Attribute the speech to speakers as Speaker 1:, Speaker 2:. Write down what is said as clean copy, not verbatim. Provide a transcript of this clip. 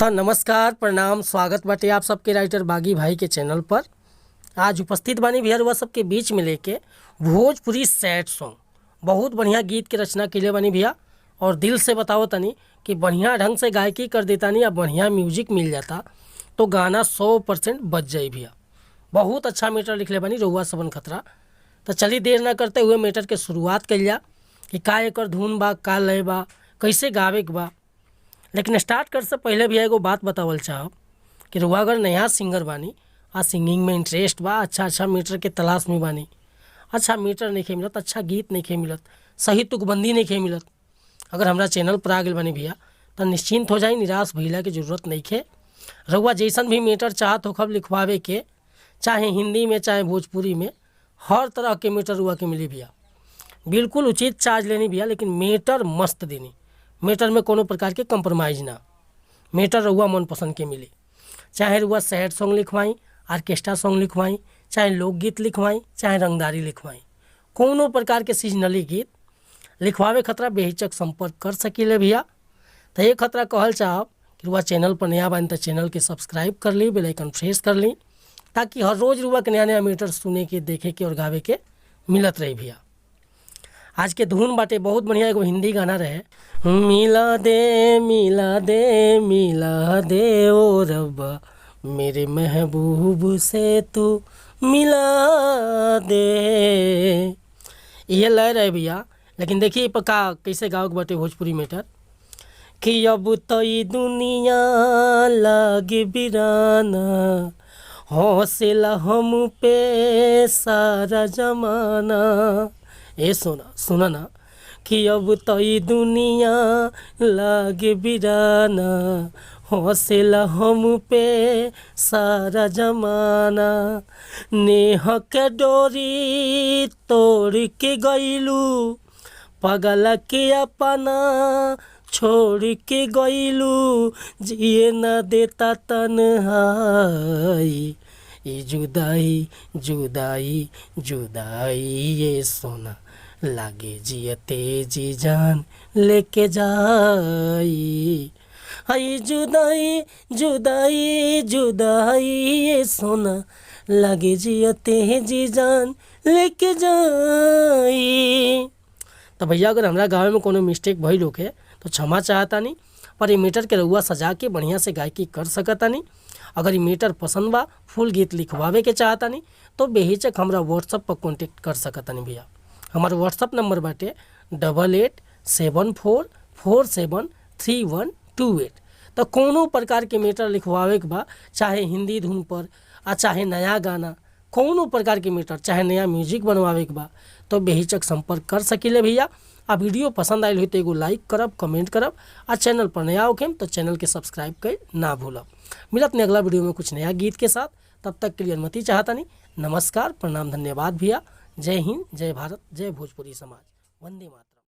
Speaker 1: तो नमस्कार प्रणाम स्वागत बाटे आप सबके राइटर बागी भाई के चैनल पर। आज उपस्थित बानी भैया वह सबके बीच में लेके भोजपुरी सैड सॉन्ग बहुत बढ़िया गीत के रचना के बानी भैया। और दिल से बताओ तनी कि बढ़िया ढंग से गायकी कर देता नहीं या बढ़िया म्यूजिक मिल जाता तो गाना 100% बच जाए भैया। बहुत अच्छा मीटर लिख ले बानी रउआ सबन खतरा। तो चलिए देर ना करते हुए मीटर के शुरुआत कर लिया कि का एकर धुन बा, का लय बा, कैसे गावे के बा। लेकिन स्टार्ट कर से पहले भी एगो बात बतावल चाहब कि रुआ अगर नया सिंगर बानी आ सिंगिंग में इंटरेस्ट बा, अच्छा मीटर के तलाश में बानी, अच्छा मीटर नहीं मिलत, अच्छा गीत नहीं मिलत, सही तुकबंदी नहीं मिलत, अगर हमरा चैनल पर आ गए बानी भैया तो निश्चिंत हो जाए, निराश भइला के जरूरत नहीं है। रउआ जैसन भी मीटर चाहत हो खब लिखवावे के, चाहे हिंदी में चाहे भोजपुरी में, हर तरह के मीटर रुआ के मिली भैया। बिल्कुल उचित चार्ज लेनी भैया, लेकिन मीटर मस्त देनी। मीटर में कोनो प्रकार के कंप्रोमाइज़ ना, मीटर रउआ मन पसंद के मिले। चाहे रुआ सैड सॉन्ग लिखवाई, आर्केस्ट्रा सॉन्ग लिखवाई, चाहे लोकगीत लिखवाई, चाहे रंगदारी लिखवाई, कोनो प्रकार के सीजनली गीत लिखवावे खतरा बेहिचक संपर्क कर सकीले भैया। तो ये खतरा कहल चाहब कि रुआ चैनल पर नया बानी तो चैनल के सब्सक्राइब कर ली, बेल आइकन प्रेस कर ली, ताकि हर रोज़ रुआ के नया नया मीटर सुने के, देखे के और गावे के मिलत रही भैया। आज के धुन बाटे बहुत बढ़िया एगो हिंदी गाना रहे, मिला दे मिला दे मिला दे ओ रब्बा मेरे महबूब से तू मिला दे, ये लय रहे भैया। लेकिन देखिए पक्का कैसे गाओ बाटे भोजपुरी मीटर कि अब तो ये दुनिया लागे बिराना, हौसला हम पे सारा जमाना। ए सुना ना कि अब तो ये दुनिया लागे बिराना, हौसला हम पे सारा जमाना। नेह के डोरी तोड़ के गईलू, पगल के अपना छोड़ के गईलू, जिए न देता तन्हाई, ये जुदाई जुदाई जुदाई ये सोना लागे जियते जी जान लेके जाई। हाय जुदाई जुदाई जुदाई ये सोना लागे जियते जी जान लेके जाई। तो भैया अगर हमरा गाँव में कोनो मिस्टेक भइल होके तो क्षमा चाहता नहीं, पर ये मीटर के रउआ सजा के बढ़िया से गायकी कर सकता नहीं। अगर ये मीटर पसंद बा, फुल गीत लिखवावे के चाहता नहीं तो बेहिचक हमरा व्हाट्सअप पर कॉन्टेक्ट कर सकता नहीं भैया। हमारा व्हाट्सअप नंबर बाटे 8874473128। तो कोनो प्रकार के मीटर लिखवावे के बा, चाहे हिंदी धुन पर आ चाहे नया गाना, कोनो प्रकार के मीटर, चाहे नया म्यूजिक बनवावे के बा तो बेहिचक संपर्क कर सकीले भैया। आ वीडियो पसंद आयल हो तो एगो लाइक करब, कमेंट करब, आ चैनल पर नया होखेम तो चैनल के सब्सक्राइब कर ना भूलब। मिलत ने अगला वीडियो में कुछ नया गीत के साथ, तब तक के लिए अनुमति चाहता नहीं। नमस्कार प्रणाम धन्यवाद भैया। जय हिंद, जय भारत, जय भोजपुरी समाज, वंदे मातरम।